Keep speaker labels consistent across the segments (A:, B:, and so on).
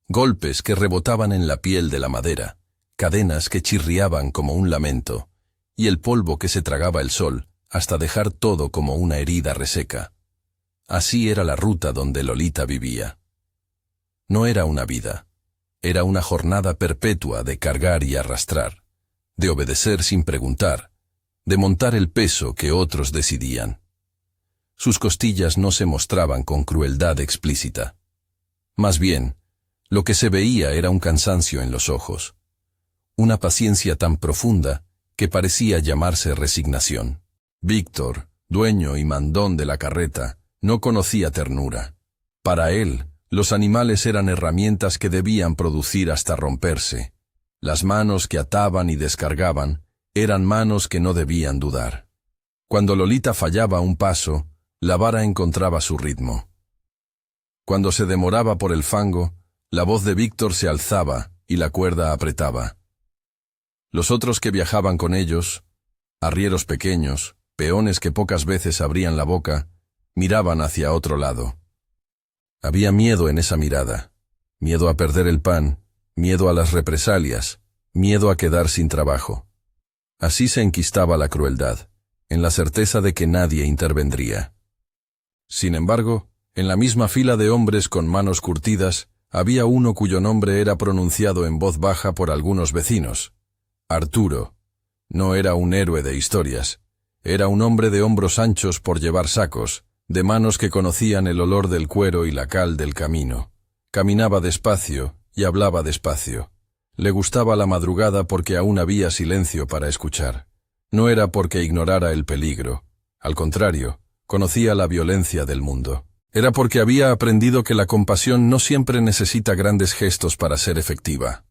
A: golpes que rebotaban en la piel de la madera, cadenas que chirriaban como un lamento, y el polvo que se tragaba el sol hasta dejar todo como una herida reseca. Así era la ruta donde Lolita vivía. No era una vida, era una jornada perpetua de cargar y arrastrar, de obedecer sin preguntar, de montar el peso que otros decidían. Sus costillas no se mostraban con crueldad explícita. Más bien, lo que se veía era un cansancio en los ojos, una paciencia tan profunda que parecía llamarse resignación. Víctor, dueño y mandón de la carreta, no conocía ternura. Para él, los animales eran herramientas que debían producir hasta romperse. Las manos que ataban y descargaban eran manos que no debían dudar. Cuando Lolita fallaba un paso, la vara encontraba su ritmo. Cuando se demoraba por el fango, la voz de Víctor se alzaba y la cuerda apretaba. Los otros que viajaban con ellos, arrieros pequeños, peones que pocas veces abrían la boca, miraban hacia otro lado. Había miedo en esa mirada, miedo a perder el pan, miedo a las represalias, miedo a quedar sin trabajo. Así se enquistaba la crueldad, en la certeza de que nadie intervendría. Sin embargo, en la misma fila de hombres con manos curtidas, había uno cuyo nombre era pronunciado en voz baja por algunos vecinos. Arturo. No era un héroe de historias. Era un hombre de hombros anchos por llevar sacos, de manos que conocían el olor del cuero y la cal del camino. Caminaba despacio y hablaba despacio. Le gustaba la madrugada porque aún había silencio para escuchar. No era porque ignorara el peligro. Al contrario, conocía la violencia del mundo. Era porque había aprendido que la compasión no siempre necesita grandes gestos para ser efectiva.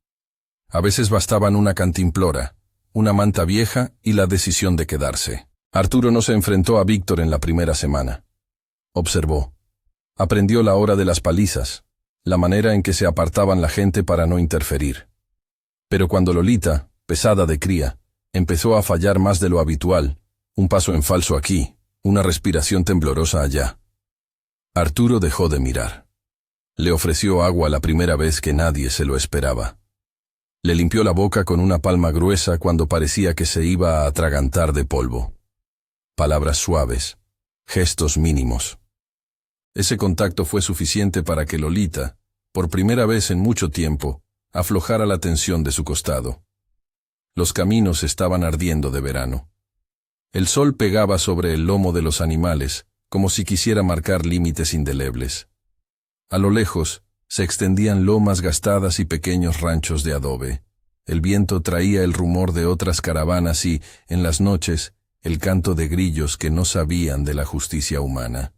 A: A veces bastaban una cantimplora, una manta vieja y la decisión de quedarse. Arturo no se enfrentó a Víctor en la primera semana. Observó. Aprendió la hora de las palizas, la manera en que se apartaban la gente para no interferir. Pero cuando Lolita, pesada de cría, empezó a fallar más de lo habitual, un paso en falso aquí, una respiración temblorosa allá, Arturo dejó de mirar. Le ofreció agua la primera vez que nadie se lo esperaba. Le limpió la boca con una palma gruesa cuando parecía que se iba a atragantar de polvo. Palabras suaves, gestos mínimos. Ese contacto fue suficiente para que Lolita, por primera vez en mucho tiempo, aflojara la tensión de su costado. Los caminos estaban ardiendo de verano. El sol pegaba sobre el lomo de los animales, como si quisiera marcar límites indelebles. A lo lejos, se extendían lomas gastadas y pequeños ranchos de adobe. El viento traía el rumor de otras caravanas y, en las noches, el canto de grillos que no sabían de la justicia humana.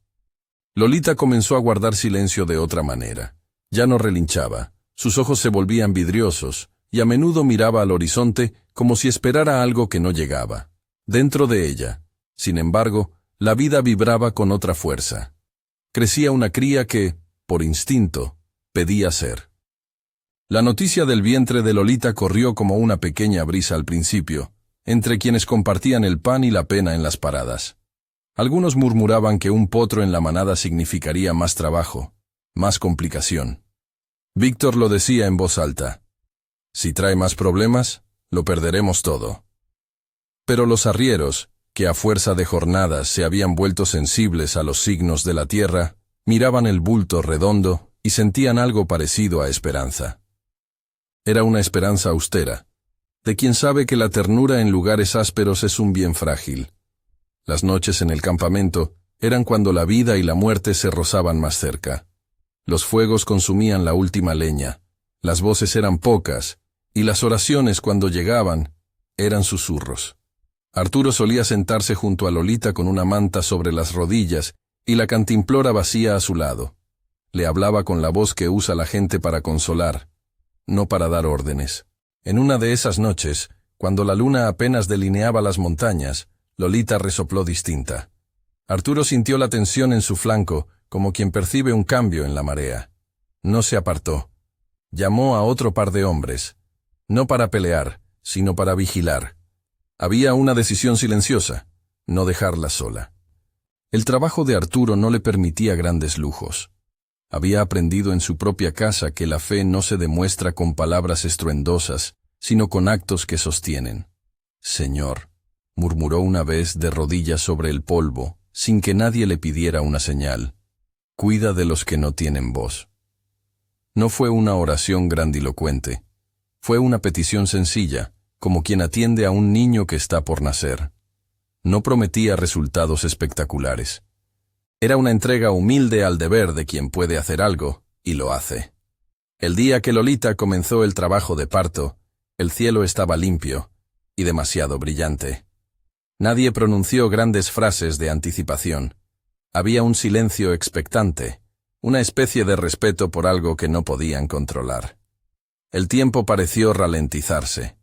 A: Lolita comenzó a guardar silencio de otra manera. Ya no relinchaba, sus ojos se volvían vidriosos, y a menudo miraba al horizonte como si esperara algo que no llegaba. Dentro de ella, sin embargo, la vida vibraba con otra fuerza. Crecía una cría que, por instinto, pedía ser. La noticia del vientre de Lolita corrió como una pequeña brisa al principio, entre quienes compartían el pan y la pena en las paradas. Algunos murmuraban que un potro en la manada significaría más trabajo, más complicación. Víctor lo decía en voz alta. Si trae más problemas, lo perderemos todo. Pero los arrieros, que a fuerza de jornadas se habían vuelto sensibles a los signos de la tierra, miraban el bulto redondo y sentían algo parecido a esperanza. Era una esperanza austera, de quien sabe que la ternura en lugares ásperos es un bien frágil. Las noches en el campamento eran cuando la vida y la muerte se rozaban más cerca. Los fuegos consumían la última leña, las voces eran pocas, y las oraciones cuando llegaban eran susurros. Arturo solía sentarse junto a Lolita con una manta sobre las rodillas y la cantimplora vacía a su lado. Le hablaba con la voz que usa la gente para consolar, no para dar órdenes. En una de esas noches, cuando la luna apenas delineaba las montañas, Lolita resopló distinta. Arturo sintió la tensión en su flanco, como quien percibe un cambio en la marea. No se apartó. Llamó a otro par de hombres, no para pelear, sino para vigilar. Había una decisión silenciosa, no dejarla sola. El trabajo de Arturo no le permitía grandes lujos. Había aprendido en su propia casa que la fe no se demuestra con palabras estruendosas, sino con actos que sostienen. «Señor», murmuró una vez de rodillas sobre el polvo, sin que nadie le pidiera una señal, «cuida de los que no tienen voz». No fue una oración grandilocuente. Fue una petición sencilla, como quien atiende a un niño que está por nacer. No prometía resultados espectaculares. Era una entrega humilde al deber de quien puede hacer algo, y lo hace. El día que Lolita comenzó el trabajo de parto, el cielo estaba limpio y demasiado brillante. Nadie pronunció grandes frases de anticipación. Había un silencio expectante, una especie de respeto por algo que no podían controlar. El tiempo pareció ralentizarse.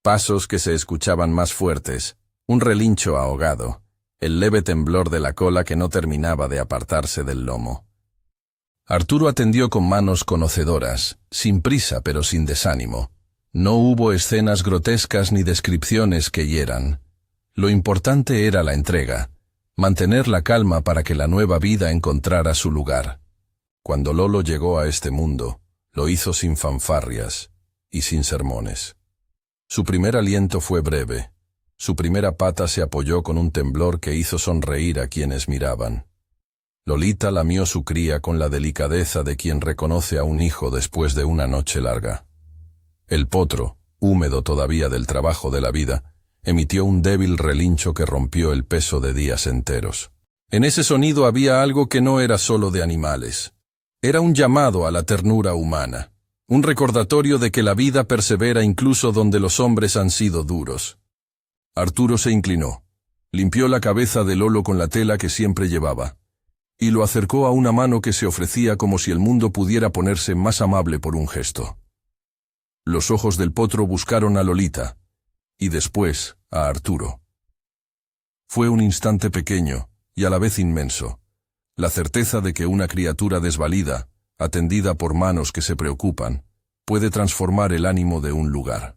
A: Pasos que se escuchaban más fuertes, un relincho ahogado, el leve temblor de la cola que no terminaba de apartarse del lomo. Arturo atendió con manos conocedoras, sin prisa pero sin desánimo. No hubo escenas grotescas ni descripciones que hieran. Lo importante era la entrega, mantener la calma para que la nueva vida encontrara su lugar. Cuando Lolo llegó a este mundo, lo hizo sin fanfarrias y sin sermones. Su primer aliento fue breve. Su primera pata se apoyó con un temblor que hizo sonreír a quienes miraban. Lolita lamió su cría con la delicadeza de quien reconoce a un hijo después de una noche larga. El potro, húmedo todavía del trabajo de la vida, emitió un débil relincho que rompió el peso de días enteros. En ese sonido había algo que no era solo de animales. Era un llamado a la ternura humana, un recordatorio de que la vida persevera incluso donde los hombres han sido duros. Arturo se inclinó, limpió la cabeza de Lolo con la tela que siempre llevaba, y lo acercó a una mano que se ofrecía como si el mundo pudiera ponerse más amable por un gesto. Los ojos del potro buscaron a Lolita, y después a Arturo. Fue un instante pequeño y a la vez inmenso, la certeza de que una criatura desvalida, atendida por manos que se preocupan, puede transformar el ánimo de un lugar.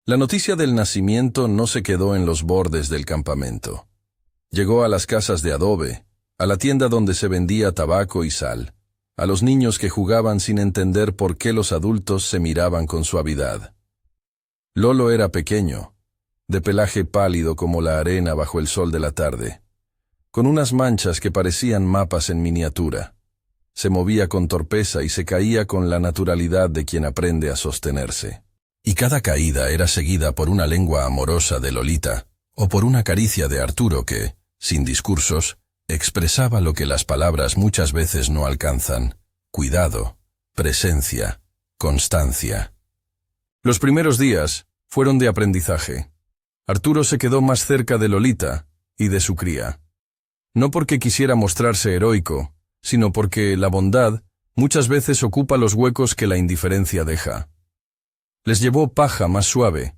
A: La noticia del nacimiento no se quedó en los bordes del campamento. Llegó a las casas de adobe, a la tienda donde se vendía tabaco y sal, a los niños que jugaban sin entender por qué los adultos se miraban con suavidad. Lolo era pequeño, de pelaje pálido como la arena bajo el sol de la tarde, con unas manchas que parecían mapas en miniatura. Se movía con torpeza y se caía con la naturalidad de quien aprende a sostenerse. Y cada caída era seguida por una lengua amorosa de Lolita, o por una caricia de Arturo que, sin discursos, expresaba lo que las palabras muchas veces no alcanzan: cuidado, presencia, constancia. Los primeros días fueron de aprendizaje. Arturo se quedó más cerca de Lolita y de su cría. No porque quisiera mostrarse heroico, sino porque la bondad muchas veces ocupa los huecos que la indiferencia deja. Les llevó paja más suave,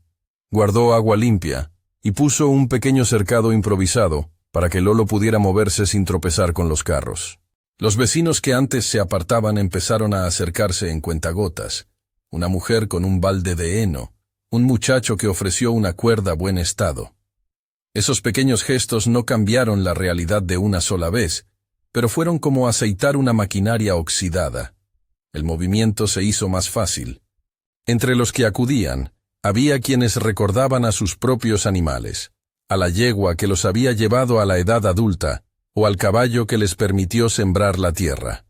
A: guardó agua limpia y puso un pequeño cercado improvisado para que Lolo pudiera moverse sin tropezar con los carros. Los vecinos que antes se apartaban empezaron a acercarse en cuentagotas. Una mujer con un balde de heno, un muchacho que ofreció una cuerda buen estado. Esos pequeños gestos no cambiaron la realidad de una sola vez, pero fueron como aceitar una maquinaria oxidada. El movimiento se hizo más fácil. Entre los que acudían, había quienes recordaban a sus propios animales, a la yegua que los había llevado a la edad adulta, o al caballo que les permitió sembrar la tierra.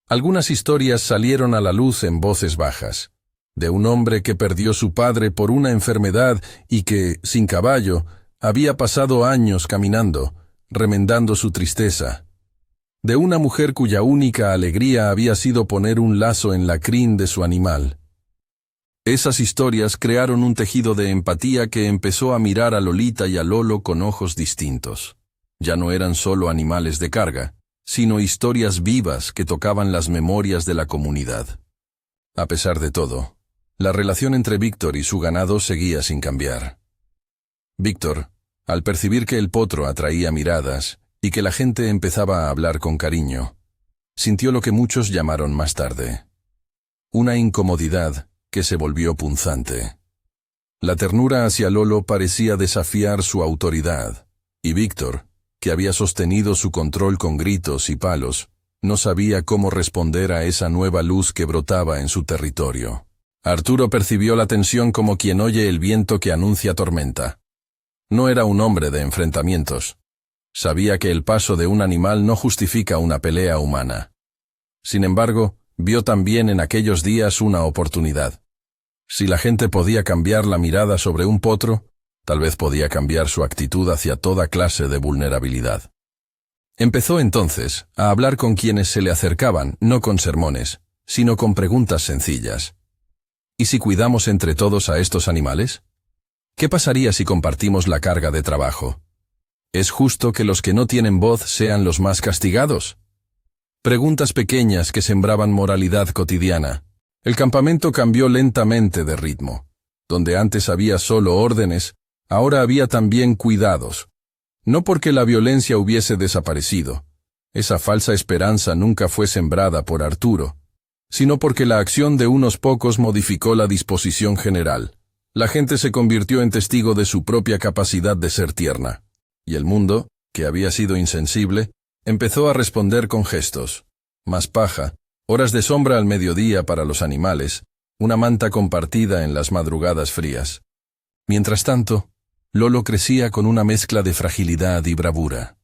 A: Algunas historias salieron a la luz en voces bajas, de un hombre que perdió su padre por una enfermedad y que, sin caballo, había pasado años caminando, remendando su tristeza. De una mujer cuya única alegría había sido poner un lazo en la crin de su animal. Esas historias crearon un tejido de empatía que empezó a mirar a Lolita y a Lolo con ojos distintos. Ya no eran solo animales de carga, sino historias vivas que tocaban las memorias de la comunidad. A pesar de todo, la relación entre Víctor y su ganado seguía sin cambiar. Víctor, al percibir que el potro atraía miradas y que la gente empezaba a hablar con cariño, sintió lo que muchos llamaron más tarde una incomodidad que se volvió punzante. La ternura hacia Lolo parecía desafiar su autoridad, y Víctor, que había sostenido su control con gritos y palos, No sabía cómo responder a esa nueva luz que brotaba en su territorio. Arturo percibió la tensión como quien oye el viento que anuncia tormenta. No era un hombre de enfrentamientos. Sabía que el paso de un animal no justifica una pelea humana. Sin embargo, vio también en aquellos días una oportunidad. Si la gente podía cambiar la mirada sobre un potro, tal vez podía cambiar su actitud hacia toda clase de vulnerabilidad. Empezó entonces a hablar con quienes se le acercaban, no con sermones, sino con preguntas sencillas. ¿Y si cuidamos entre todos a estos animales? ¿Qué pasaría si compartimos la carga de trabajo? ¿Es justo que los que no tienen voz sean los más castigados? Preguntas pequeñas que sembraban moralidad cotidiana. El campamento cambió lentamente de ritmo. Donde antes había solo órdenes, ahora había también cuidados. No porque la violencia hubiese desaparecido. Esa falsa esperanza nunca fue sembrada por Arturo, sino porque la acción de unos pocos modificó la disposición general. La gente se convirtió en testigo de su propia capacidad de ser tierna. Y el mundo, que había sido insensible, empezó a responder con gestos. Más paja, horas de sombra al mediodía para los animales, una manta compartida en las madrugadas frías. Mientras tanto, Lolo crecía con una mezcla de fragilidad y bravura.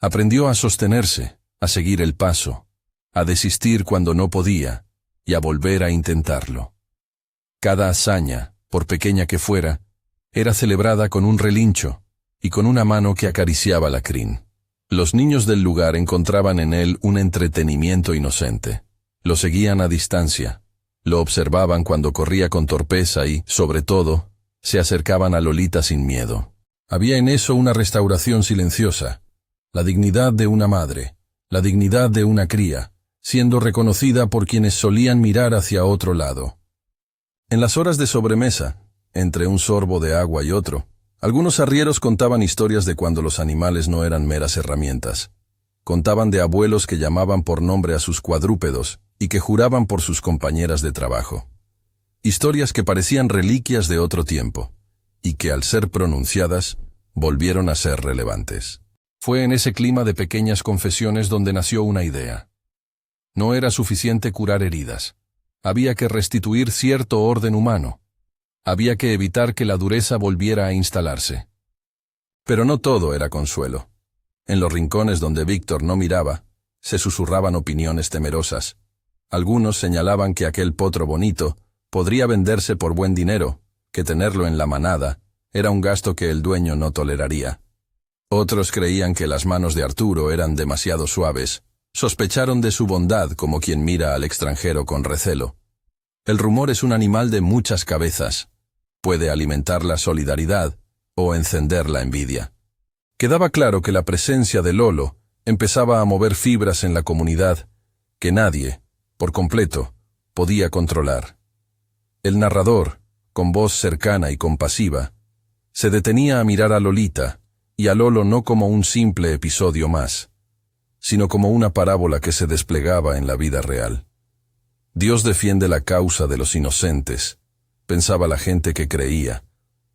A: Aprendió a sostenerse, a seguir el paso, a desistir cuando no podía, y a volver a intentarlo. Cada hazaña, por pequeña que fuera, era celebrada con un relincho y con una mano que acariciaba la crin. Los niños del lugar encontraban en él un entretenimiento inocente. Lo seguían a distancia, lo observaban cuando corría con torpeza y, sobre todo, se acercaban a Lolita sin miedo. Había en eso una restauración silenciosa, la dignidad de una madre, la dignidad de una cría, siendo reconocida por quienes solían mirar hacia otro lado. En las horas de sobremesa, entre un sorbo de agua y otro, algunos arrieros contaban historias de cuando los animales no eran meras herramientas. Contaban de abuelos que llamaban por nombre a sus cuadrúpedos y que juraban por sus compañeras de trabajo. Historias que parecían reliquias de otro tiempo, y que al ser pronunciadas, volvieron a ser relevantes. Fue en ese clima de pequeñas confesiones donde nació una idea. No era suficiente curar heridas. Había que restituir cierto orden humano. Había que evitar que la dureza volviera a instalarse. Pero no todo era consuelo. En los rincones donde Víctor no miraba, se susurraban opiniones temerosas. Algunos señalaban que aquel potro bonito podría venderse por buen dinero, que tenerlo en la manada era un gasto que el dueño no toleraría. Otros creían que las manos de Arturo eran demasiado suaves. Sospecharon de su bondad como quien mira al extranjero con recelo. El rumor es un animal de muchas cabezas. Puede alimentar la solidaridad o encender la envidia. Quedaba claro que la presencia de Lolo empezaba a mover fibras en la comunidad que nadie, por completo, podía controlar. El narrador, con voz cercana y compasiva, se detenía a mirar a Lolita y a Lolo no como un simple episodio más, sino como una parábola que se desplegaba en la vida real. Dios defiende la causa de los inocentes, pensaba la gente que creía,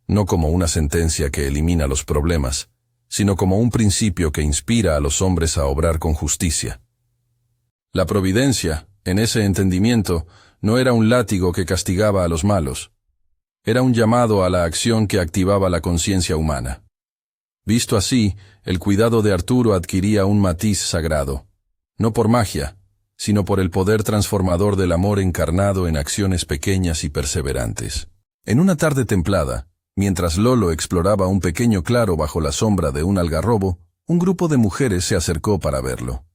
A: no como una sentencia que elimina los problemas, sino como un principio que inspira a los hombres a obrar con justicia. La providencia, en ese entendimiento, no era un látigo que castigaba a los malos. Era un llamado a la acción que activaba la conciencia humana. Visto así, el cuidado de Arturo adquiría un matiz sagrado, no por magia, sino por el poder transformador del amor encarnado en acciones pequeñas y perseverantes. En una tarde templada, mientras Lolo exploraba un pequeño claro bajo la sombra de un algarrobo, un grupo de mujeres se acercó para verlo.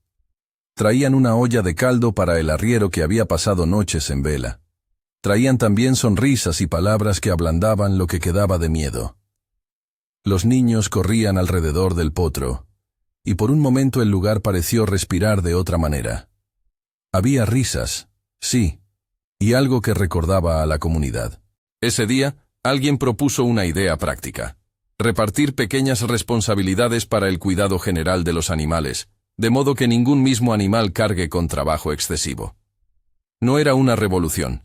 A: Traían una olla de caldo para el arriero que había pasado noches en vela. Traían también sonrisas y palabras que ablandaban lo que quedaba de miedo. Los niños corrían alrededor del potro, y por un momento el lugar pareció respirar de otra manera. Había risas, sí, y algo que recordaba a la comunidad. Ese día, alguien propuso una idea práctica: repartir pequeñas responsabilidades para el cuidado general de los animales, de modo que ningún mismo animal cargue con trabajo excesivo. No era una revolución,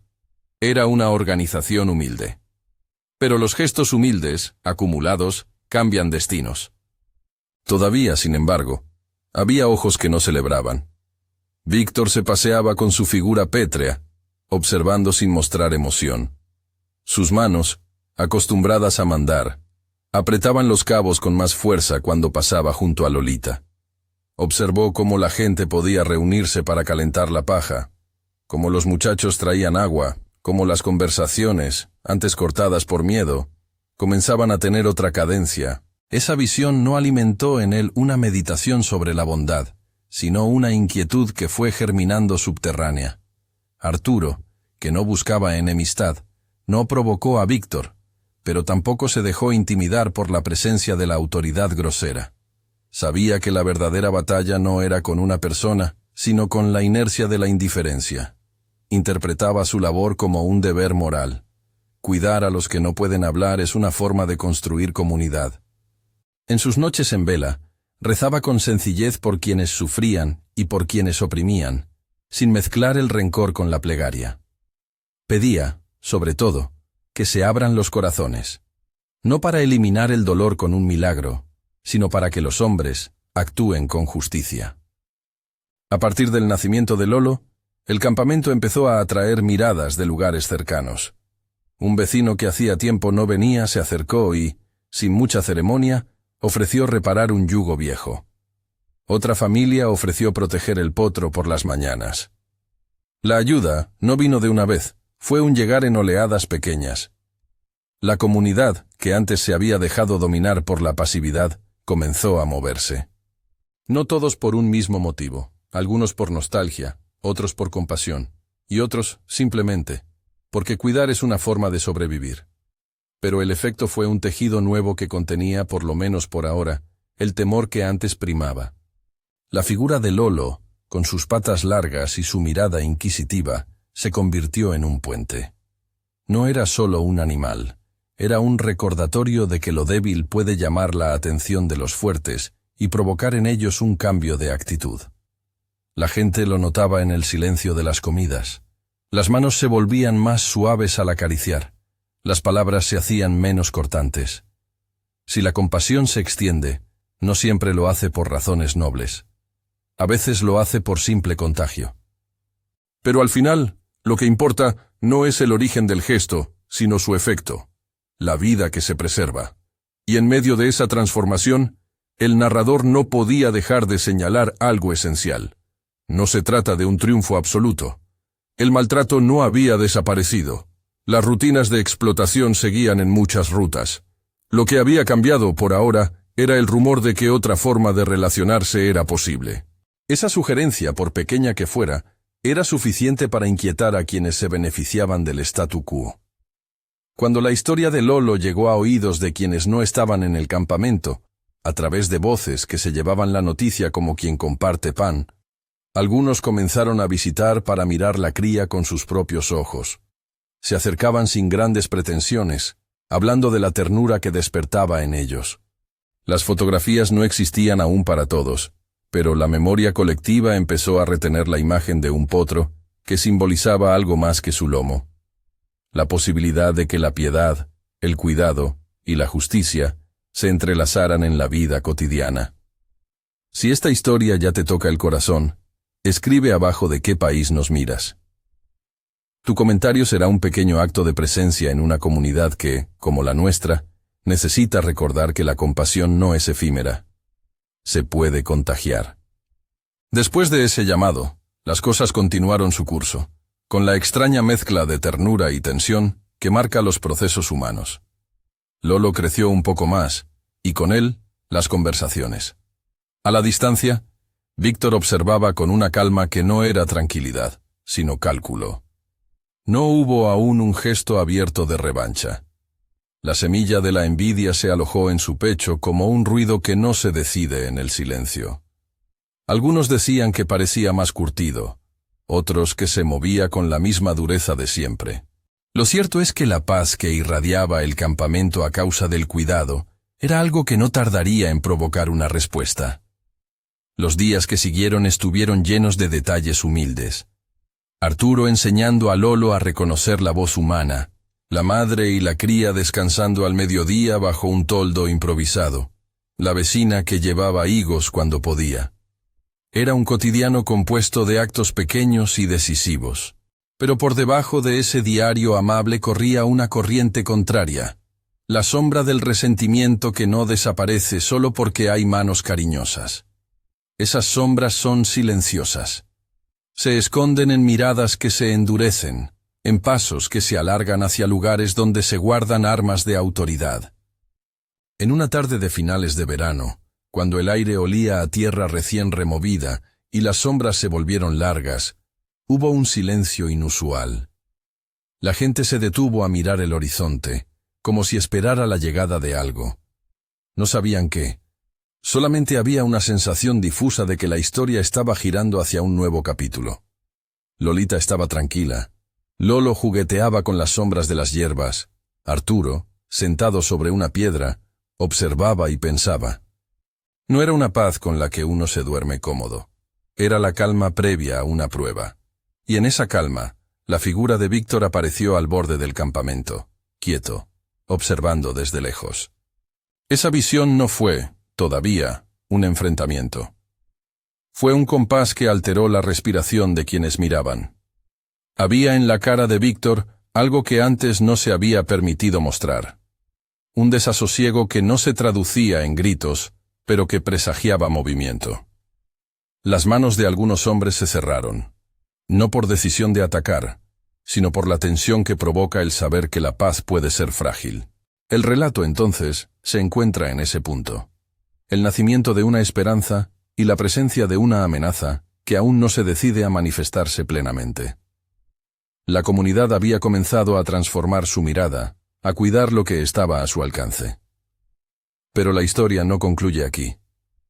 A: era una organización humilde. Pero los gestos humildes, acumulados, cambian destinos. Todavía, sin embargo, había ojos que no celebraban. Víctor se paseaba con su figura pétrea, observando sin mostrar emoción. Sus manos, acostumbradas a mandar, apretaban los cabos con más fuerza cuando pasaba junto a Lolita. Observó cómo la gente podía reunirse para calentar la paja, cómo los muchachos traían agua, cómo las conversaciones, antes cortadas por miedo, comenzaban a tener otra cadencia. Esa visión no alimentó en él una meditación sobre la bondad, sino una inquietud que fue germinando subterránea. Arturo, que no buscaba enemistad, no provocó a Víctor, pero tampoco se dejó intimidar por la presencia de la autoridad grosera. Sabía que la verdadera batalla no era con una persona, sino con la inercia de la indiferencia. Interpretaba su labor como un deber moral. Cuidar a los que no pueden hablar es una forma de construir comunidad. En sus noches en vela, rezaba con sencillez por quienes sufrían y por quienes oprimían, sin mezclar el rencor con la plegaria. Pedía, sobre todo, que se abran los corazones, no para eliminar el dolor con un milagro, sino para que los hombres actúen con justicia. A partir del nacimiento de Lolo, el campamento empezó a atraer miradas de lugares cercanos. Un vecino que hacía tiempo no venía se acercó y, sin mucha ceremonia, ofreció reparar un yugo viejo. Otra familia ofreció proteger el potro por las mañanas. La ayuda no vino de una vez, fue un llegar en oleadas pequeñas. La comunidad, que antes se había dejado dominar por la pasividad, comenzó a moverse. No todos por un mismo motivo, algunos por nostalgia, otros por compasión, y otros, simplemente, porque cuidar es una forma de sobrevivir. Pero el efecto fue un tejido nuevo que contenía, por lo menos por ahora, el temor que antes primaba. La figura de Lolo, con sus patas largas y su mirada inquisitiva, se convirtió en un puente. No era solo un animal, era un recordatorio de que lo débil puede llamar la atención de los fuertes y provocar en ellos un cambio de actitud. La gente lo notaba en el silencio de las comidas. Las manos se volvían más suaves al acariciar. Las palabras se hacían menos cortantes. Si la compasión se extiende, no siempre lo hace por razones nobles. A veces lo hace por simple contagio. Pero al final, lo que importa no es el origen del gesto, sino su efecto, la vida que se preserva. Y en medio de esa transformación, el narrador no podía dejar de señalar algo esencial. No se trata de un triunfo absoluto. El maltrato no había desaparecido. Las rutinas de explotación seguían en muchas rutas. Lo que había cambiado por ahora era el rumor de que otra forma de relacionarse era posible. Esa sugerencia, por pequeña que fuera, era suficiente para inquietar a quienes se beneficiaban del statu quo. Cuando la historia de Lolo llegó a oídos de quienes no estaban en el campamento, a través de voces que se llevaban la noticia como quien comparte pan, algunos comenzaron a visitar para mirar la cría con sus propios ojos. Se acercaban sin grandes pretensiones, hablando de la ternura que despertaba en ellos. Las fotografías no existían aún para todos, pero la memoria colectiva empezó a retener la imagen de un potro que simbolizaba algo más que su lomo. La posibilidad de que la piedad, el cuidado y la justicia se entrelazaran en la vida cotidiana. Si esta historia ya te toca el corazón, escribe abajo de qué país nos miras. Tu comentario será un pequeño acto de presencia en una comunidad que, como la nuestra, necesita recordar que la compasión no es efímera. Se puede contagiar. Después de ese llamado, las cosas continuaron su curso, con la extraña mezcla de ternura y tensión que marca los procesos humanos. Lolo creció un poco más, y con él, las conversaciones. A la distancia, Víctor observaba con una calma que no era tranquilidad, sino cálculo. No hubo aún un gesto abierto de revancha. La semilla de la envidia se alojó en su pecho como un ruido que no se decide en el silencio. Algunos decían que parecía más curtido, otros que se movía con la misma dureza de siempre. Lo cierto es que la paz que irradiaba el campamento a causa del cuidado era algo que no tardaría en provocar una respuesta. Los días que siguieron estuvieron llenos de detalles humildes. Arturo enseñando a Lolo a reconocer la voz humana, la madre y la cría descansando al mediodía bajo un toldo improvisado, la vecina que llevaba higos cuando podía. Era un cotidiano compuesto de actos pequeños y decisivos. Pero por debajo de ese diario amable corría una corriente contraria, la sombra del resentimiento que no desaparece solo porque hay manos cariñosas. Esas sombras son silenciosas. Se esconden en miradas que se endurecen, en pasos que se alargan hacia lugares donde se guardan armas de autoridad. En una tarde de finales de verano, cuando el aire olía a tierra recién removida y las sombras se volvieron largas, hubo un silencio inusual. La gente se detuvo a mirar el horizonte, como si esperara la llegada de algo. No sabían qué. Solamente había una sensación difusa de que la historia estaba girando hacia un nuevo capítulo. Lolita estaba tranquila. Lolo jugueteaba con las sombras de las hierbas. Arturo, sentado sobre una piedra, observaba y pensaba. No era una paz con la que uno se duerme cómodo. Era la calma previa a una prueba. Y en esa calma, la figura de Víctor apareció al borde del campamento, quieto, observando desde lejos. Esa visión no fue, todavía, un enfrentamiento. Fue un compás que alteró la respiración de quienes miraban. Había en la cara de Víctor algo que antes no se había permitido mostrar. Un desasosiego que no se traducía en gritos, pero que presagiaba movimiento. Las manos de algunos hombres se cerraron, no por decisión de atacar, sino por la tensión que provoca el saber que la paz puede ser frágil. El relato, entonces, se encuentra en ese punto. El nacimiento de una esperanza y la presencia de una amenaza que aún no se decide a manifestarse plenamente. La comunidad había comenzado a transformar su mirada, a cuidar lo que estaba a su alcance. Pero la historia no concluye aquí.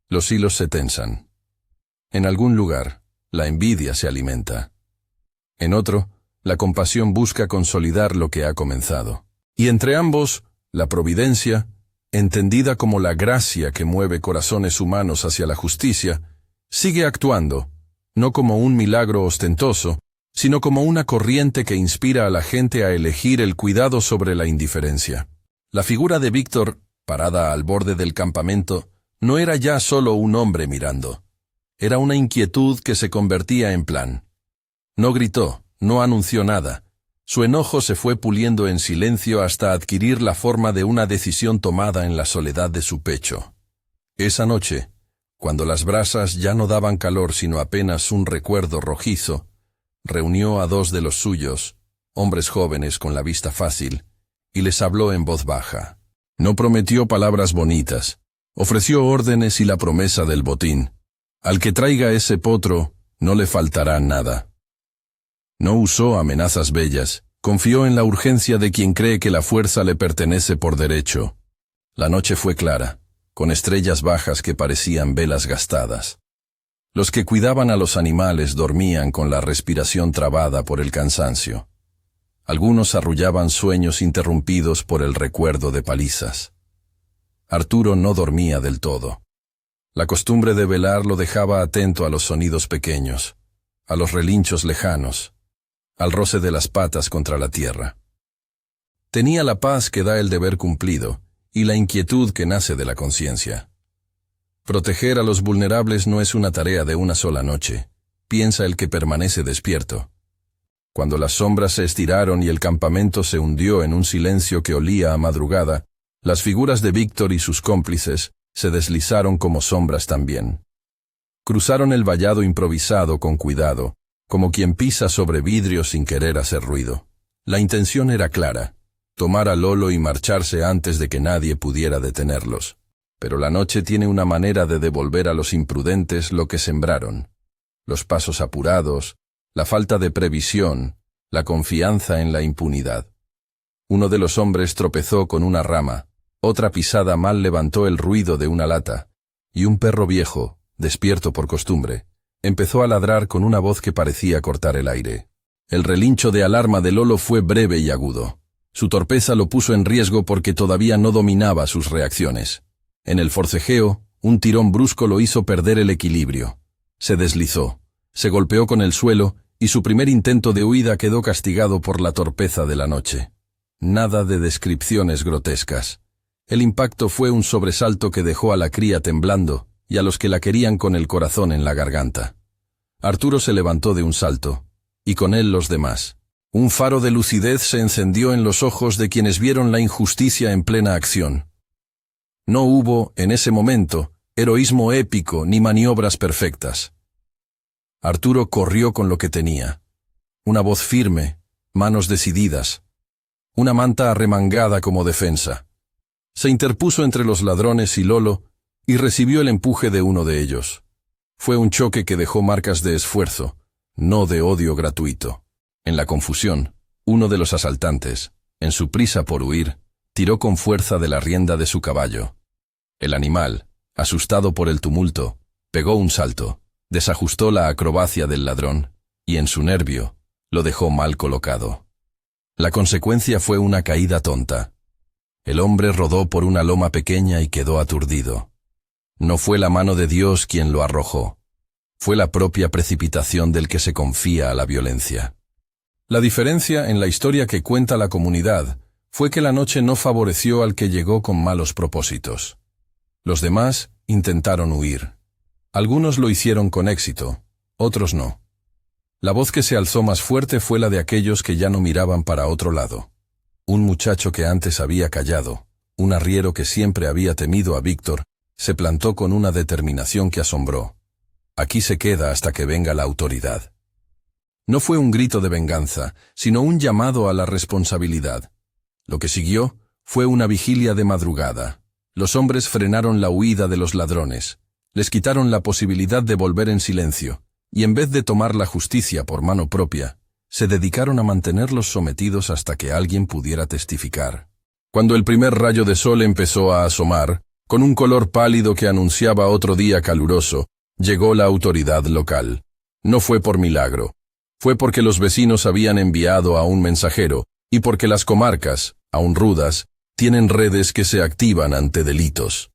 A: Los hilos se tensan. En algún lugar, la envidia se alimenta. En otro, la compasión busca consolidar lo que ha comenzado. Y entre ambos, la providencia, entendida como la gracia que mueve corazones humanos hacia la justicia, sigue actuando, no como un milagro ostentoso, sino como una corriente que inspira a la gente a elegir el cuidado sobre la indiferencia. La figura de Víctor, parada al borde del campamento, no era ya solo un hombre mirando. Era una inquietud que se convertía en plan. No gritó, no anunció nada. Su enojo se fue puliendo en silencio hasta adquirir la forma de una decisión tomada en la soledad de su pecho. Esa noche, cuando las brasas ya no daban calor sino apenas un recuerdo rojizo, reunió a dos de los suyos, hombres jóvenes con la vista fácil, y les habló en voz baja. No prometió palabras bonitas, ofreció órdenes y la promesa del botín. Al que traiga ese potro, no le faltará nada. No usó amenazas bellas, confió en la urgencia de quien cree que la fuerza le pertenece por derecho. La noche fue clara, con estrellas bajas que parecían velas gastadas. Los que cuidaban a los animales dormían con la respiración trabada por el cansancio. Algunos arrullaban sueños interrumpidos por el recuerdo de palizas. Arturo no dormía del todo. La costumbre de velar lo dejaba atento a los sonidos pequeños, a los relinchos lejanos, al roce de las patas contra la tierra. Tenía la paz que da el deber cumplido y la inquietud que nace de la conciencia. Proteger a los vulnerables no es una tarea de una sola noche, piensa el que permanece despierto. Cuando las sombras se estiraron y el campamento se hundió en un silencio que olía a madrugada, las figuras de Víctor y sus cómplices se deslizaron como sombras también. Cruzaron el vallado improvisado con cuidado, como quien pisa sobre vidrio sin querer hacer ruido. La intención era clara, tomar a Lolo y marcharse antes de que nadie pudiera detenerlos. Pero la noche tiene una manera de devolver a los imprudentes lo que sembraron. Los pasos apurados, la falta de previsión, la confianza en la impunidad. Uno de los hombres tropezó con una rama, otra pisada mal levantó el ruido de una lata, y un perro viejo, despierto por costumbre, empezó a ladrar con una voz que parecía cortar el aire. El relincho de alarma de Lolo fue breve y agudo. Su torpeza lo puso en riesgo porque todavía no dominaba sus reacciones. En el forcejeo, un tirón brusco lo hizo perder el equilibrio. Se deslizó, se golpeó con el suelo, y su primer intento de huida quedó castigado por la torpeza de la noche. Nada de descripciones grotescas. El impacto fue un sobresalto que dejó a la cría temblando, y a los que la querían con el corazón en la garganta. Arturo se levantó de un salto, y con él los demás. Un faro de lucidez se encendió en los ojos de quienes vieron la injusticia en plena acción. No hubo, en ese momento, heroísmo épico ni maniobras perfectas. Arturo corrió con lo que tenía. Una voz firme, manos decididas, una manta arremangada como defensa. Se interpuso entre los ladrones y Lolo y recibió el empuje de uno de ellos. Fue un choque que dejó marcas de esfuerzo, no de odio gratuito. En la confusión, uno de los asaltantes, en su prisa por huir, tiró con fuerza de la rienda de su caballo. El animal, asustado por el tumulto, pegó un salto, desajustó la acrobacia del ladrón, y en su nervio, lo dejó mal colocado. La consecuencia fue una caída tonta. El hombre rodó por una loma pequeña y quedó aturdido. No fue la mano de Dios quien lo arrojó. Fue la propia precipitación del que se confía a la violencia. La diferencia en la historia que cuenta la comunidad fue que la noche no favoreció al que llegó con malos propósitos. Los demás intentaron huir. Algunos lo hicieron con éxito, otros no. La voz que se alzó más fuerte fue la de aquellos que ya no miraban para otro lado. Un muchacho que antes había callado, un arriero que siempre había temido a Víctor, se plantó con una determinación que asombró. Aquí se queda hasta que venga la autoridad. No fue un grito de venganza, sino un llamado a la responsabilidad. Lo que siguió fue una vigilia de madrugada. Los hombres frenaron la huida de los ladrones, les quitaron la posibilidad de volver en silencio, y en vez de tomar la justicia por mano propia, se dedicaron a mantenerlos sometidos hasta que alguien pudiera testificar. Cuando el primer rayo de sol empezó a asomar, con un color pálido que anunciaba otro día caluroso, llegó la autoridad local. No fue por milagro. Fue porque los vecinos habían enviado a un mensajero, y porque las comarcas, aún rudas, tienen redes que se activan ante delitos.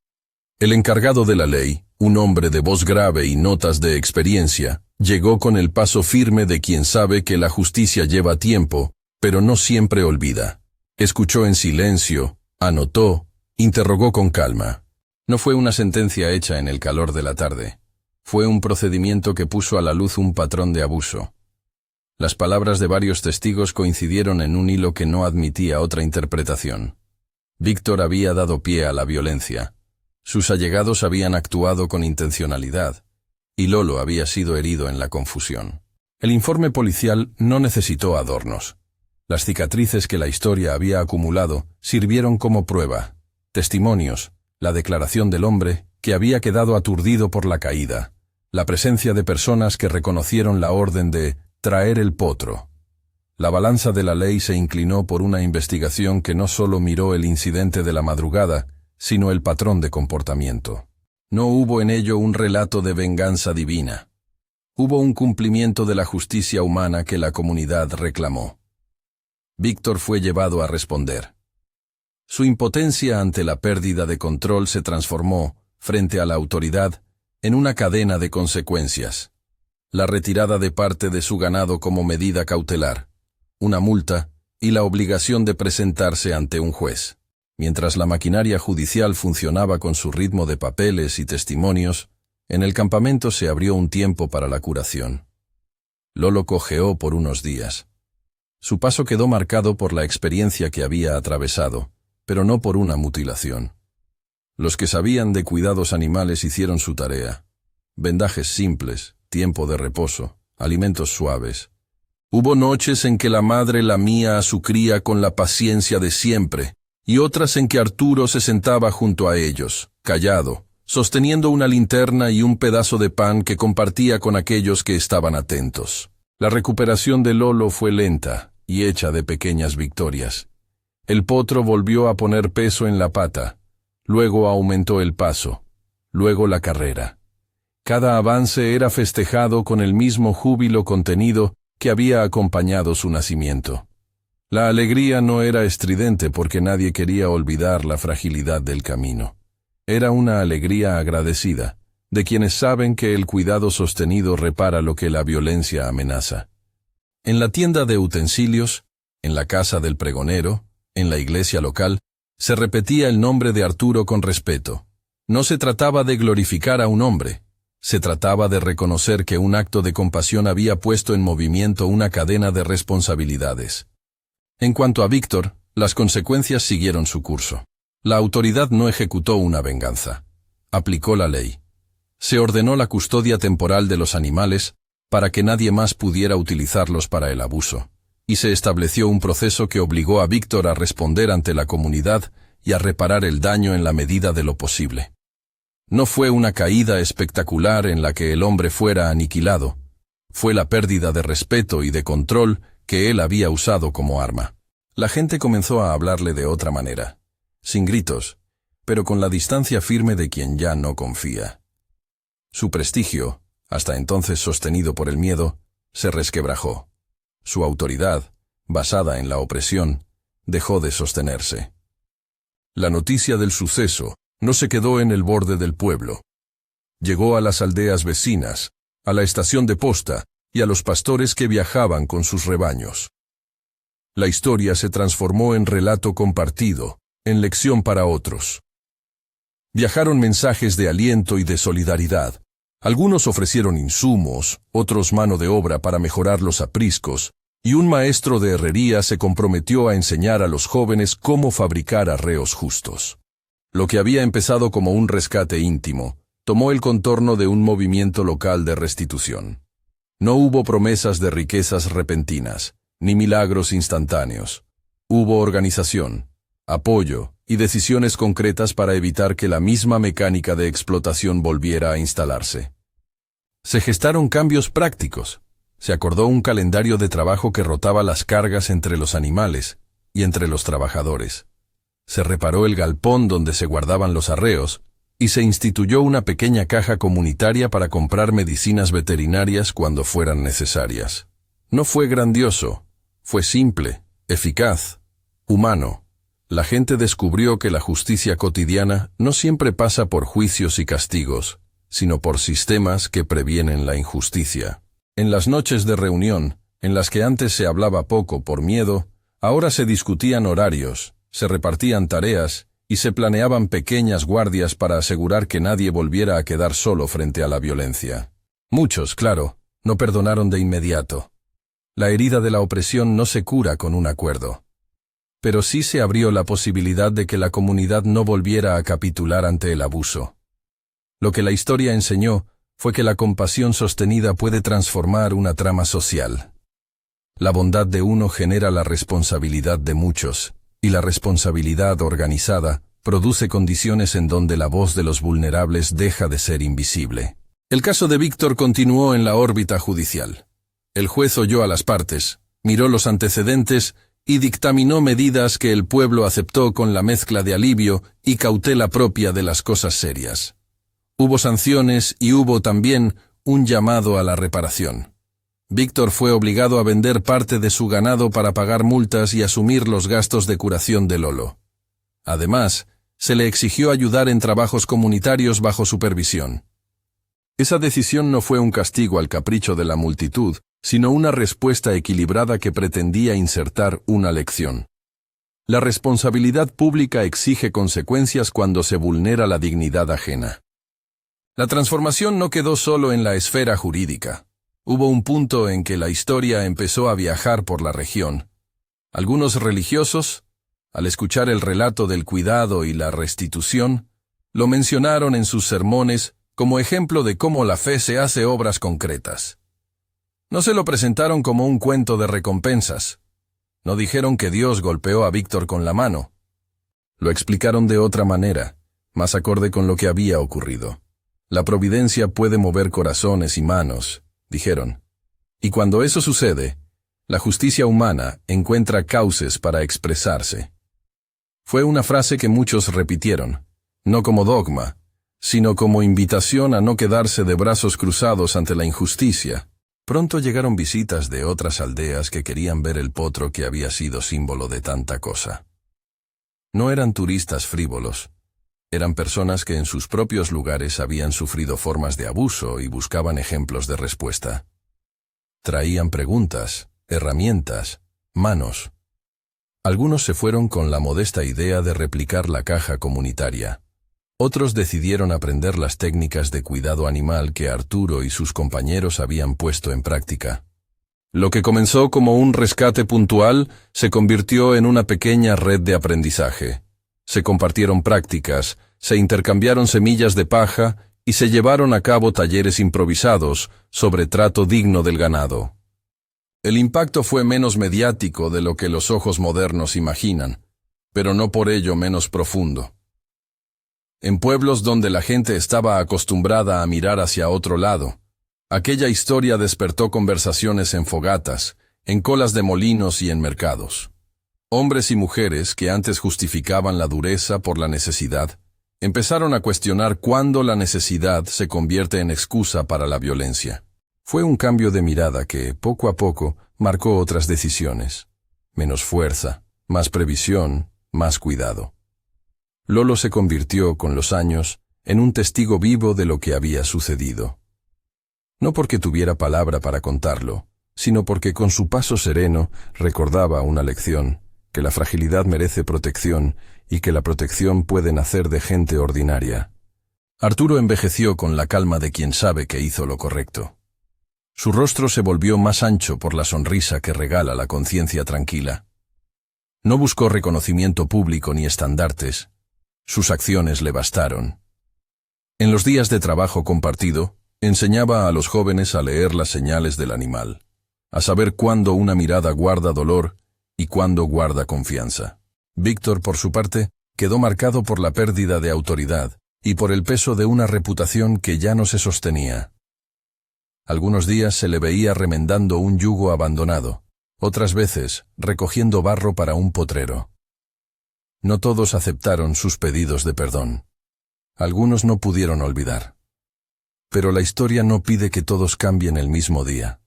A: El encargado de la ley, un hombre de voz grave y notas de experiencia, llegó con el paso firme de quien sabe que la justicia lleva tiempo, pero no siempre olvida. Escuchó en silencio, anotó, interrogó con calma. No fue una sentencia hecha en el calor de la tarde. Fue un procedimiento que puso a la luz un patrón de abuso. Las palabras de varios testigos coincidieron en un hilo que no admitía otra interpretación. Víctor había dado pie a la violencia. Sus allegados habían actuado con intencionalidad, y Lolo había sido herido en la confusión. El informe policial no necesitó adornos. Las cicatrices que la historia había acumulado sirvieron como prueba, testimonios, la declaración del hombre que había quedado aturdido por la caída, la presencia de personas que reconocieron la orden de traer el potro. La balanza de la ley se inclinó por una investigación que no solo miró el incidente de la madrugada, sino el patrón de comportamiento. No hubo en ello un relato de venganza divina. Hubo un cumplimiento de la justicia humana que la comunidad reclamó. Víctor fue llevado a responder. Su impotencia ante la pérdida de control se transformó, frente a la autoridad, en una cadena de consecuencias. La retirada de parte de su ganado como medida cautelar, una multa y la obligación de presentarse ante un juez. Mientras la maquinaria judicial funcionaba con su ritmo de papeles y testimonios, en el campamento se abrió un tiempo para la curación. Lolo cojeó por unos días. Su paso quedó marcado por la experiencia que había atravesado, pero no por una mutilación. Los que sabían de cuidados animales hicieron su tarea. Vendajes simples, tiempo de reposo, alimentos suaves. Hubo noches en que la madre lamía a su cría con la paciencia de siempre, y otras en que Arturo se sentaba junto a ellos, callado, sosteniendo una linterna y un pedazo de pan que compartía con aquellos que estaban atentos. La recuperación de Lolo fue lenta y hecha de pequeñas victorias. El potro volvió a poner peso en la pata, luego aumentó el paso, luego la carrera. Cada avance era festejado con el mismo júbilo contenido que había acompañado su nacimiento. La alegría no era estridente porque nadie quería olvidar la fragilidad del camino. Era una alegría agradecida, de quienes saben que el cuidado sostenido repara lo que la violencia amenaza. En la tienda de utensilios, en la casa del pregonero, en la iglesia local, se repetía el nombre de Arturo con respeto. No se trataba de glorificar a un hombre, se trataba de reconocer que un acto de compasión había puesto en movimiento una cadena de responsabilidades. En cuanto a Víctor, las consecuencias siguieron su curso. La autoridad no ejecutó una venganza. Aplicó la ley. Se ordenó la custodia temporal de los animales para que nadie más pudiera utilizarlos para el abuso, y se estableció un proceso que obligó a Víctor a responder ante la comunidad y a reparar el daño en la medida de lo posible. No fue una caída espectacular en la que el hombre fuera aniquilado, fue la pérdida de respeto y de control que él había usado como arma. La gente comenzó a hablarle de otra manera, sin gritos, pero con la distancia firme de quien ya no confía. Su prestigio, hasta entonces sostenido por el miedo, se resquebrajó. Su autoridad, basada en la opresión, dejó de sostenerse. La noticia del suceso no se quedó en el borde del pueblo. Llegó a las aldeas vecinas, a la estación de posta y a los pastores que viajaban con sus rebaños. La historia se transformó en relato compartido, en lección para otros. Viajaron mensajes de aliento y de solidaridad. Algunos ofrecieron insumos, otros mano de obra para mejorar los apriscos, y un maestro de herrería se comprometió a enseñar a los jóvenes cómo fabricar arreos justos. Lo que había empezado como un rescate íntimo, tomó el contorno de un movimiento local de restitución. No hubo promesas de riquezas repentinas, ni milagros instantáneos. Hubo organización, apoyo y decisiones concretas para evitar que la misma mecánica de explotación volviera a instalarse. Se gestaron cambios prácticos. Se acordó un calendario de trabajo que rotaba las cargas entre los animales y entre los trabajadores. Se reparó el galpón donde se guardaban los arreos y se instituyó una pequeña caja comunitaria para comprar medicinas veterinarias cuando fueran necesarias. No fue grandioso, fue simple, eficaz, humano. La gente descubrió que la justicia cotidiana no siempre pasa por juicios y castigos, sino por sistemas que previenen la injusticia. En las noches de reunión, en las que antes se hablaba poco por miedo, ahora se discutían horarios, se repartían tareas y se planeaban pequeñas guardias para asegurar que nadie volviera a quedar solo frente a la violencia. Muchos, claro, no perdonaron de inmediato. La herida de la opresión no se cura con un acuerdo. Pero sí se abrió la posibilidad de que la comunidad no volviera a capitular ante el abuso. Lo que la historia enseñó fue que la compasión sostenida puede transformar una trama social. La bondad de uno genera la responsabilidad de muchos, y la responsabilidad organizada produce condiciones en donde la voz de los vulnerables deja de ser invisible. El caso de Víctor continuó en la órbita judicial. El juez oyó a las partes, miró los antecedentes y dictaminó medidas que el pueblo aceptó con la mezcla de alivio y cautela propia de las cosas serias. Hubo sanciones y hubo también un llamado a la reparación. Víctor fue obligado a vender parte de su ganado para pagar multas y asumir los gastos de curación de Lolo. Además, se le exigió ayudar en trabajos comunitarios bajo supervisión. Esa decisión no fue un castigo al capricho de la multitud, sino una respuesta equilibrada que pretendía insertar una lección. La responsabilidad pública exige consecuencias cuando se vulnera la dignidad ajena. La transformación no quedó solo en la esfera jurídica. Hubo un punto en que la historia empezó a viajar por la región. Algunos religiosos, al escuchar el relato del cuidado y la restitución, lo mencionaron en sus sermones como ejemplo de cómo la fe se hace obras concretas. No se lo presentaron como un cuento de recompensas. No dijeron que Dios golpeó a Víctor con la mano. Lo explicaron de otra manera, más acorde con lo que había ocurrido. La providencia puede mover corazones y manos, dijeron. Y cuando eso sucede, la justicia humana encuentra cauces para expresarse. Fue una frase que muchos repitieron, no como dogma, sino como invitación a no quedarse de brazos cruzados ante la injusticia. Pronto llegaron visitas de otras aldeas que querían ver el potro que había sido símbolo de tanta cosa. No eran turistas frívolos. Eran personas que en sus propios lugares habían sufrido formas de abuso y buscaban ejemplos de respuesta. Traían preguntas, herramientas, manos. Algunos se fueron con la modesta idea de replicar la caja comunitaria. Otros decidieron aprender las técnicas de cuidado animal que Arturo y sus compañeros habían puesto en práctica. Lo que comenzó como un rescate puntual se convirtió en una pequeña red de aprendizaje. Se compartieron prácticas, se intercambiaron semillas de paja y se llevaron a cabo talleres improvisados sobre trato digno del ganado. El impacto fue menos mediático de lo que los ojos modernos imaginan, pero no por ello menos profundo. En pueblos donde la gente estaba acostumbrada a mirar hacia otro lado, aquella historia despertó conversaciones en fogatas, en colas de molinos y en mercados. Hombres y mujeres que antes justificaban la dureza por la necesidad, empezaron a cuestionar cuándo la necesidad se convierte en excusa para la violencia. Fue un cambio de mirada que, poco a poco, marcó otras decisiones. Menos fuerza, más previsión, más cuidado. Lolo se convirtió, con los años, en un testigo vivo de lo que había sucedido. No porque tuviera palabra para contarlo, sino porque con su paso sereno recordaba una lección, que la fragilidad merece protección y que la protección puede nacer de gente ordinaria. Arturo envejeció con la calma de quien sabe que hizo lo correcto. Su rostro se volvió más ancho por la sonrisa que regala la conciencia tranquila. No buscó reconocimiento público ni estandartes. Sus acciones le bastaron. En los días de trabajo compartido, enseñaba a los jóvenes a leer las señales del animal, a saber cuándo una mirada guarda dolor y cuándo guarda confianza. Víctor, por su parte, quedó marcado por la pérdida de autoridad y por el peso de una reputación que ya no se sostenía. Algunos días se le veía remendando un yugo abandonado, otras veces recogiendo barro para un potrero. No todos aceptaron sus pedidos de perdón. Algunos no pudieron olvidar. Pero la historia no pide que todos cambien el mismo día.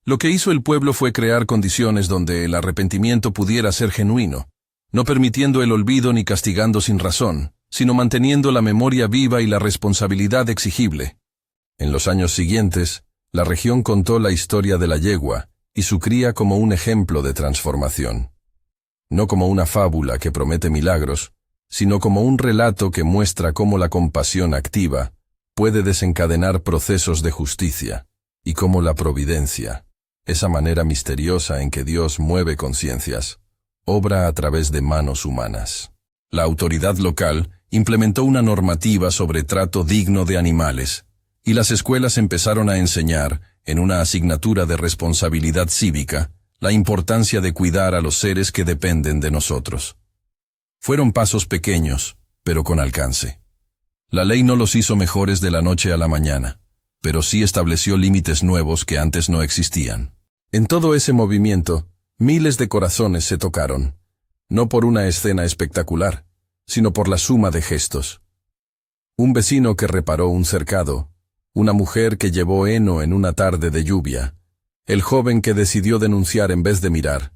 A: Lo que hizo el pueblo fue crear condiciones donde el arrepentimiento pudiera ser genuino, no permitiendo el olvido ni castigando sin razón, sino manteniendo la memoria viva y la responsabilidad exigible. En los años siguientes, la región contó la historia de la yegua y su cría como un ejemplo de transformación. No como una fábula que promete milagros, sino como un relato que muestra cómo la compasión activa puede desencadenar procesos de justicia, y cómo la providencia, esa manera misteriosa en que Dios mueve conciencias, obra a través de manos humanas. La autoridad local implementó una normativa sobre trato digno de animales, y las escuelas empezaron a enseñar, en una asignatura de responsabilidad cívica, la importancia de cuidar a los seres que dependen de nosotros. Fueron pasos pequeños, pero con alcance. La ley no los hizo mejores de la noche a la mañana, pero sí estableció límites nuevos que antes no existían. En todo ese movimiento, miles de corazones se tocaron, no por una escena espectacular, sino por la suma de gestos. Un vecino que reparó un cercado, una mujer que llevó heno en una tarde de lluvia, el joven que decidió denunciar en vez de mirar.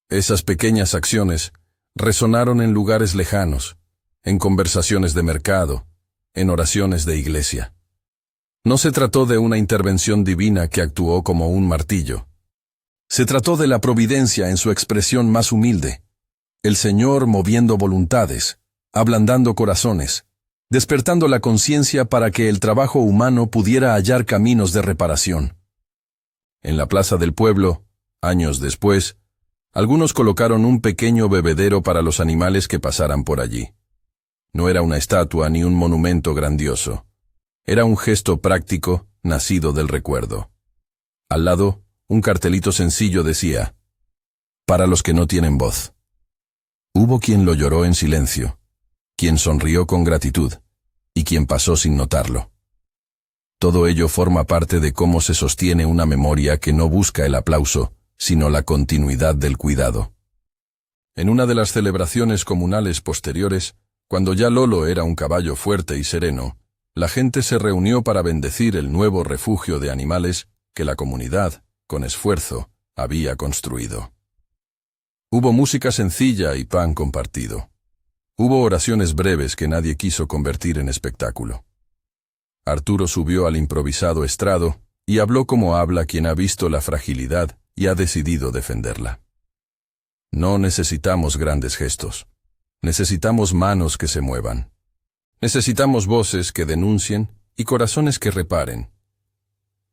A: Esas pequeñas acciones resonaron en lugares lejanos, en conversaciones de mercado, en oraciones de iglesia. No se trató de una intervención divina que actuó como un martillo. Se trató de la providencia en su expresión más humilde, el Señor moviendo voluntades, ablandando corazones, despertando la conciencia para que el trabajo humano pudiera hallar caminos de reparación. En la plaza del pueblo, años después, algunos colocaron un pequeño bebedero para los animales que pasaran por allí. No era una estatua ni un monumento grandioso. Era un gesto práctico, nacido del recuerdo. Al lado, un cartelito sencillo decía: «Para los que no tienen voz». Hubo quien lo lloró en silencio, quien sonrió con gratitud, y quien pasó sin notarlo. Todo ello forma parte de cómo se sostiene una memoria que no busca el aplauso, sino la continuidad del cuidado. En una de las celebraciones comunales posteriores, cuando ya Lolo era un caballo fuerte y sereno, la gente se reunió para bendecir el nuevo refugio de animales que la comunidad, con esfuerzo, había construido. Hubo música sencilla y pan compartido. Hubo oraciones breves que nadie quiso convertir en espectáculo. Arturo subió al improvisado estrado y habló como habla quien ha visto la fragilidad y ha decidido defenderla. No necesitamos grandes gestos. Necesitamos manos que se muevan. Necesitamos voces que denuncien y corazones que reparen.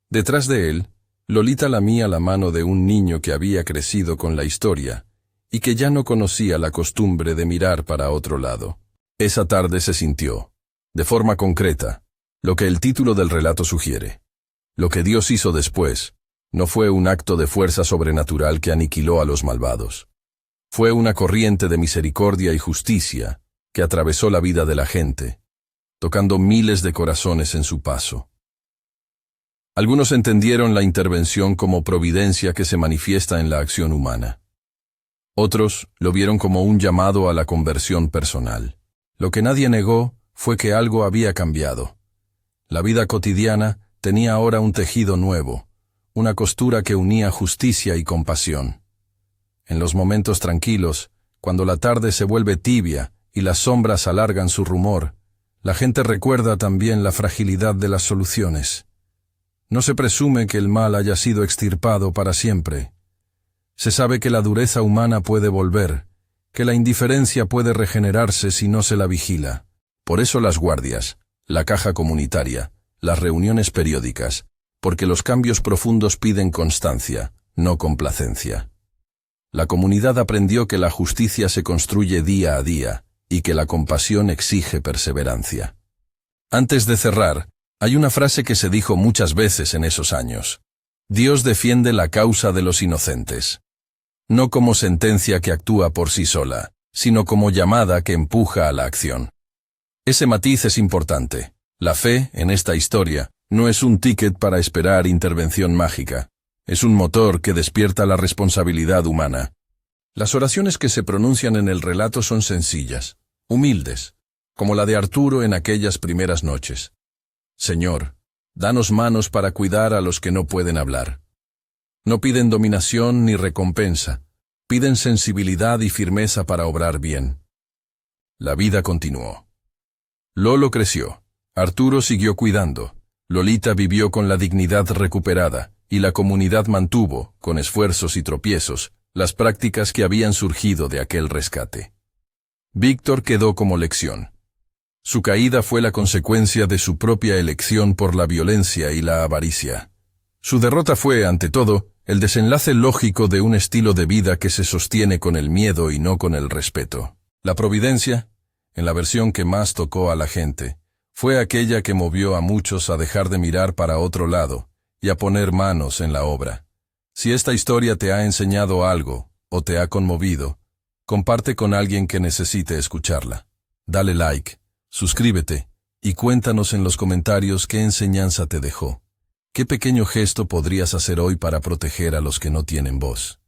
A: Detrás de él, Lolita lamía la mano de un niño que había crecido con la historia y que ya no conocía la costumbre de mirar para otro lado. Esa tarde se sintió, de forma concreta, lo que el título del relato sugiere. Lo que Dios hizo después no fue un acto de fuerza sobrenatural que aniquiló a los malvados. Fue una corriente de misericordia y justicia que atravesó la vida de la gente, tocando miles de corazones en su paso. Algunos entendieron la intervención como providencia que se manifiesta en la acción humana. Otros lo vieron como un llamado a la conversión personal. Lo que nadie negó fue que algo había cambiado. La vida cotidiana tenía ahora un tejido nuevo, una costura que unía justicia y compasión. En los momentos tranquilos, cuando la tarde se vuelve tibia y las sombras alargan su rumor, la gente recuerda también la fragilidad de las soluciones. No se presume que el mal haya sido extirpado para siempre. Se sabe que la dureza humana puede volver, que la indiferencia puede regenerarse si no se la vigila. Por eso las guardias, la caja comunitaria, las reuniones periódicas, porque los cambios profundos piden constancia, no complacencia. La comunidad aprendió que la justicia se construye día a día y que la compasión exige perseverancia. Antes de cerrar, hay una frase que se dijo muchas veces en esos años. Dios defiende la causa de los inocentes. No como sentencia que actúa por sí sola, sino como llamada que empuja a la acción. Ese matiz es importante. La fe, en esta historia, no es un ticket para esperar intervención mágica. Es un motor que despierta la responsabilidad humana. Las oraciones que se pronuncian en el relato son sencillas, humildes, como la de Arturo en aquellas primeras noches. Señor, danos manos para cuidar a los que no pueden hablar. No piden dominación ni recompensa, piden sensibilidad y firmeza para obrar bien. La vida continuó. Lolo creció, Arturo siguió cuidando, Lolita vivió con la dignidad recuperada, y la comunidad mantuvo, con esfuerzos y tropiezos, las prácticas que habían surgido de aquel rescate. Víctor quedó como lección. Su caída fue la consecuencia de su propia elección por la violencia y la avaricia. Su derrota fue, ante todo, el desenlace lógico de un estilo de vida que se sostiene con el miedo y no con el respeto. La providencia, en la versión que más tocó a la gente, fue aquella que movió a muchos a dejar de mirar para otro lado y a poner manos en la obra. Si esta historia te ha enseñado algo o te ha conmovido, comparte con alguien que necesite escucharla. Dale like, suscríbete y cuéntanos en los comentarios qué enseñanza te dejó. ¿Qué pequeño gesto podrías hacer hoy para proteger a los que no tienen voz?